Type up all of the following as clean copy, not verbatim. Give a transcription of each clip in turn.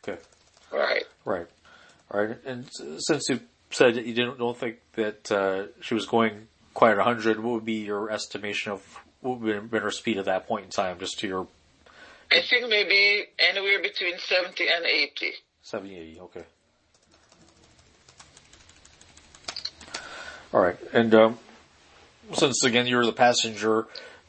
Okay. Right. Right. All right. And since you said that you don't think that she was going quite at 100, what would be your estimation of what would have been her speed at that point in time, just to your... I think maybe anywhere between 70 and 80. 70, 80, okay. All right. And since, again, you're the passenger,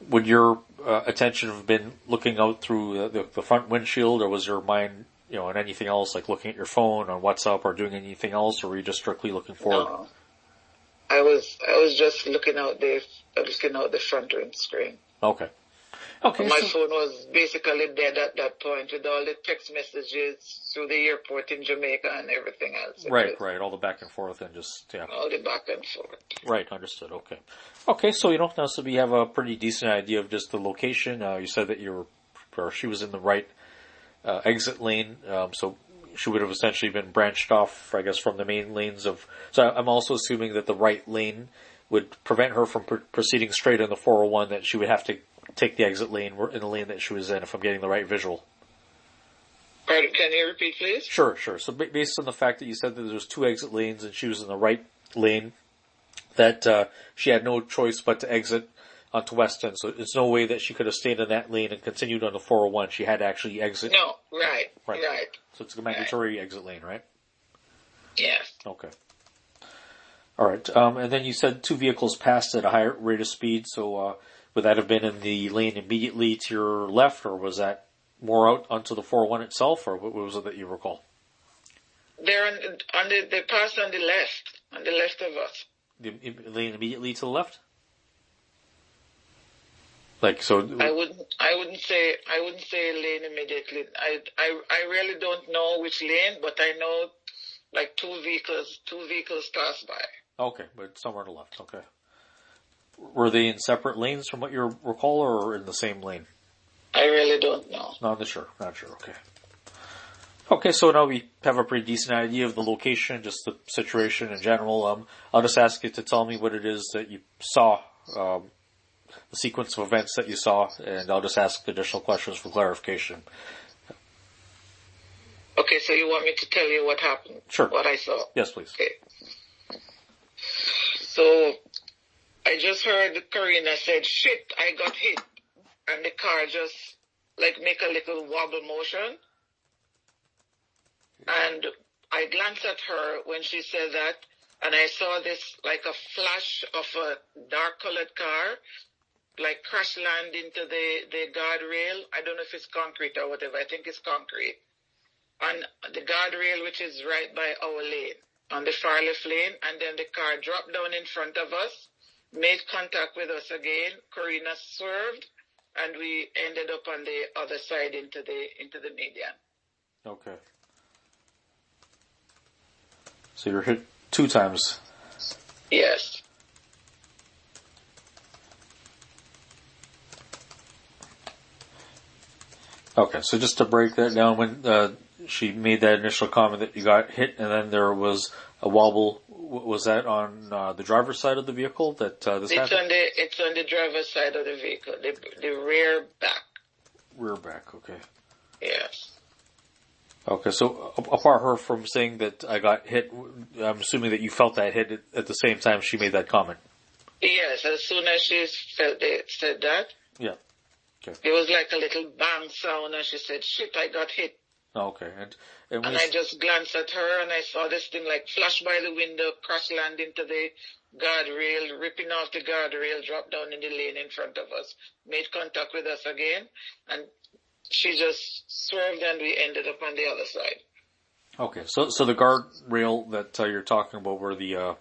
would your attention have been looking out through the front windshield, or was your mind, on anything else, like looking at your phone, on WhatsApp, or doing anything else, or were you just strictly looking forward? No. I was just looking out the front windscreen. Okay. Okay. My phone was basically dead at that point with all the text messages through the airport in Jamaica and everything else. Right. All the back and forth and all the back and forth. Right, understood. Okay. Okay, so now so we have a pretty decent idea of just the location. You said that she was in the right exit lane, so she would have essentially been branched off, I guess, from the main lanes of. So I'm also assuming that the right lane would prevent her from proceeding straight on the 401. That she would have to take the exit lane in the lane that she was in, if I'm getting the right visual. Pardon, can you repeat, please? Sure. So based on the fact that you said that there's 2 exit lanes and she was in the right lane, that she had no choice but to exit onto West End. So there's no way that she could have stayed in that lane and continued on the 401. She had to actually exit. No, right. So it's a mandatory exit lane, right? Yes. Okay. All right. And then you said 2 vehicles passed at a higher rate of speed. So would that have been in the lane immediately to your left, or was that more out onto the 401 itself, or what was it that you recall? They're they passed on the left of us. The lane immediately to the left? Like, so... I wouldn't say lane immediately. I really don't know which lane, but I know like two vehicles passed by. Okay, but somewhere to the left, okay. Were they in separate lanes from what you recall, or in the same lane? I really don't know. Not sure, okay. Okay, so now we have a pretty decent idea of the location, just the situation in general. I'll just ask you to tell me what it is that you saw, the sequence of events that you saw, and I'll just ask additional questions for clarification. Okay, so you want me to tell you what happened? Sure. What I saw? Yes, please. Okay. So, I just heard Karina said, "Shit, I got hit." And the car just, make a little wobble motion. And I glanced at her when she said that, and I saw this, a flash of a dark-colored car, crash land into the guardrail. I don't know if it's concrete or whatever. I think it's concrete. On the guardrail, which is right by our lane, on the far left lane, and then the car dropped down in front of us, made contact with us again. Karina swerved, and we ended up on the other side into the median. Okay. So you're hit 2 times. Yes. Okay, so just to break that down, when she made that initial comment that you got hit, and then there was a wobble, was that on the driver's side of the vehicle that this happened? It's on the driver's side of the vehicle, the rear back. Rear back, okay. Yes. Okay, so apart her from saying that I got hit, I'm assuming that you felt that hit at the same time she made that comment. Yes, as soon as she said that. Yeah. Okay. It was like a little bang sound, and she said, "Shit, I got hit." Okay, and I just glanced at her, and I saw this thing flash by the window, crash land into the guardrail, ripping off the guardrail, drop down in the lane in front of us, made contact with us again, and she just swerved, and we ended up on the other side. Okay, so the guardrail that you're talking about, where the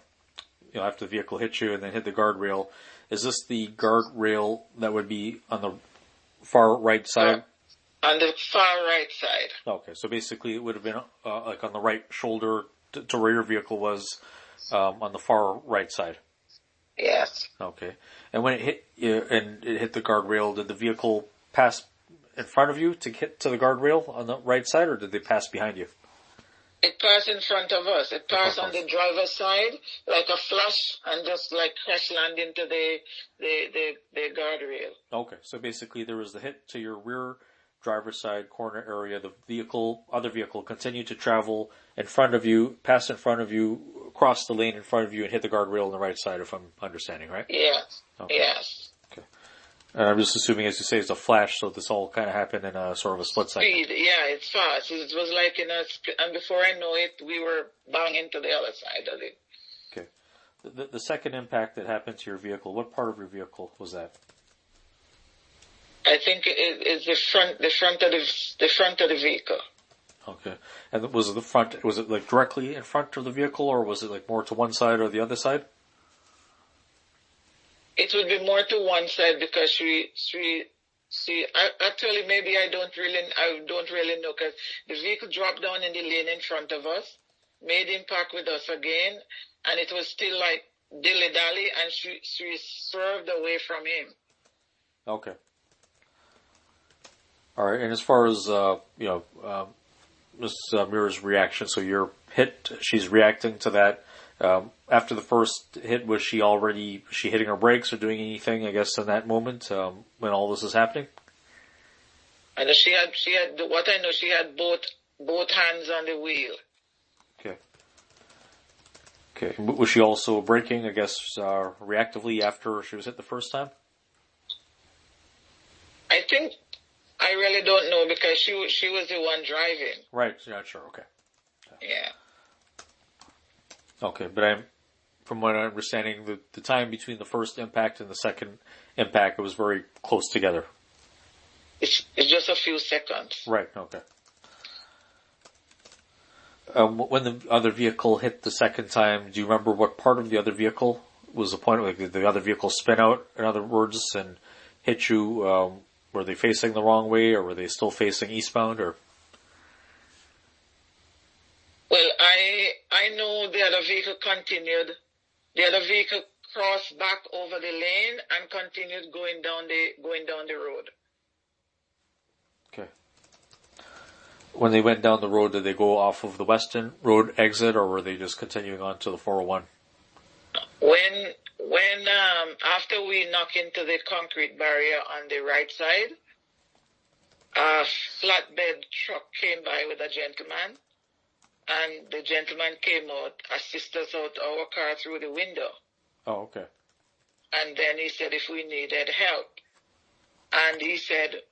after the vehicle hit you and then hit the guardrail, is this the guardrail that would be on the far right side? On the far right side. Okay, so basically it would have been on the right shoulder to where your vehicle was, on the far right side. Yes. Okay, and when it hit you and it hit the guardrail, did the vehicle pass in front of you to get to the guardrail on the right side, or did they pass behind you? It passed in front of us. It passed on the driver's side like a flash and just crash land into the guardrail. Okay, so basically there was the hit to your rear driver's side corner area, the other vehicle continued to travel in front of you, pass in front of you, cross the lane in front of you, and hit the guardrail on the right side, if I'm understanding, right? Yes. Okay. Yes. Okay. And I'm just assuming, as you say, it's a flash, so this all kind of happened in a sort of a split second. Speed. Yeah, it's fast. It was like and before I know it, we were banging to the other side of it. Okay. The second impact that happened to your vehicle, what part of your vehicle was that? I think it's the front of the vehicle. Okay. And was it like directly in front of the vehicle, or was it like more to one side or the other side? It would be more to one side because she actually maybe I don't really know because the vehicle dropped down in the lane in front of us, made impact with us again, and it was still like dilly-dally, and she swerved away from him. Okay. All right. And as far as Ms. Mira's reaction, so you're hit, she's reacting to that. After the first hit, was she hitting her brakes or doing anything, I guess, in that moment, when all this is happening? I know she had, what I know, she had both hands on the wheel. Okay. Okay. Was she also braking, I guess, reactively after she was hit the first time? I think, I really don't know because she was the one driving. Right. Yeah, sure. Okay. Yeah. Okay, but from what I'm understanding, the time between the first impact and the second impact, it was very close together. It's just a few seconds. Right, okay. When the other vehicle hit the second time, do you remember what part of the other vehicle was the point? Like, did the other vehicle spin out, in other words, and hit you? Were they facing the wrong way, or were they still facing eastbound, or? Well, I know the other vehicle continued. The other vehicle crossed back over the lane and continued going down the road. Okay. When they went down the road, did they go off of the Weston Road exit, or were they just continuing on to the 401? When after we knocked into the concrete barrier on the right side, a flatbed truck came by with a gentleman. And the gentleman came out, assisted us out our car through the window. Oh, okay. And then he said if we needed help. And he said,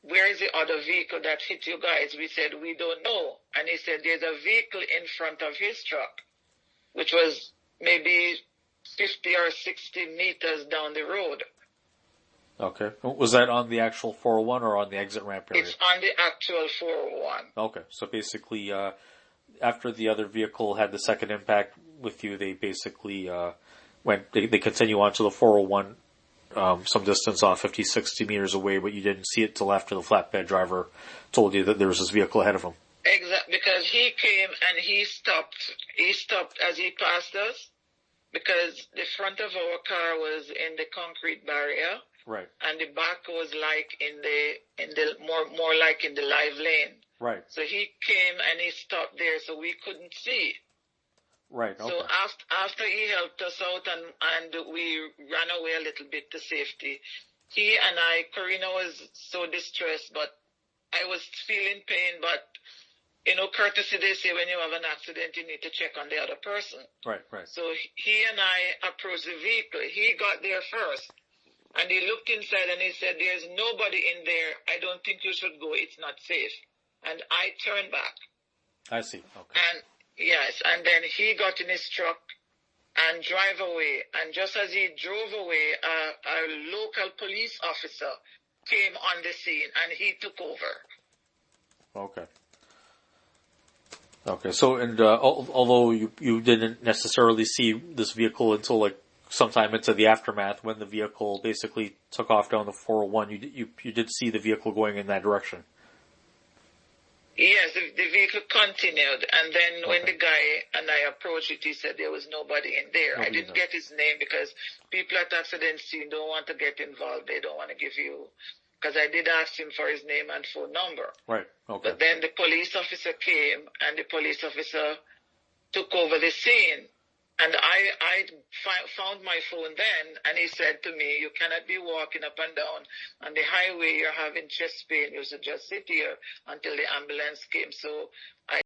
where is the other vehicle that hit you guys? We said, we don't know. And he said, there's a vehicle in front of his truck, which was maybe 50 or 60 meters down the road. Okay. Was that on the actual 401 or on the exit ramp area? It's on the actual 401. Okay. So basically, after the other vehicle had the second impact with you, they basically they continue on to the 401, some distance off, 50, 60 meters away, but you didn't see it till after the flatbed driver told you that there was this vehicle ahead of him. Exactly, because he came and he stopped as he passed us, because the front of our car was in the concrete barrier. Right. And the back was like in the more like in the live lane. Right. So he came and he stopped there, so we couldn't see. Right. Okay. So after he helped us out and we ran away a little bit to safety, he and Karina was so distressed, but I was feeling pain. But courtesy, they say when you have an accident, you need to check on the other person. Right. Right. So he and I approached the vehicle. He got there first. And he looked inside and he said, there's nobody in there. I don't think you should go. It's not safe. And I turned back. I see. Okay. And yes, and then he got in his truck and drive away. And just as he drove away, a local police officer came on the scene and he took over. Okay. Okay. So, and although you didn't necessarily see this vehicle until like sometime into the aftermath, when the vehicle basically took off down the 401, you did see the vehicle going in that direction. Yes, the vehicle continued, and then when the guy and I approached it, he said there was nobody in there. I didn't get his name because people at accident scene don't want to get involved. They don't want to give you, because I did ask him for his name and phone number. Right. Okay. But then the police officer came, and the police officer took over the scene. And I found my phone then, and he said to me, you cannot be walking up and down on the highway. You're having chest pain. You should just sit here until the ambulance came. So I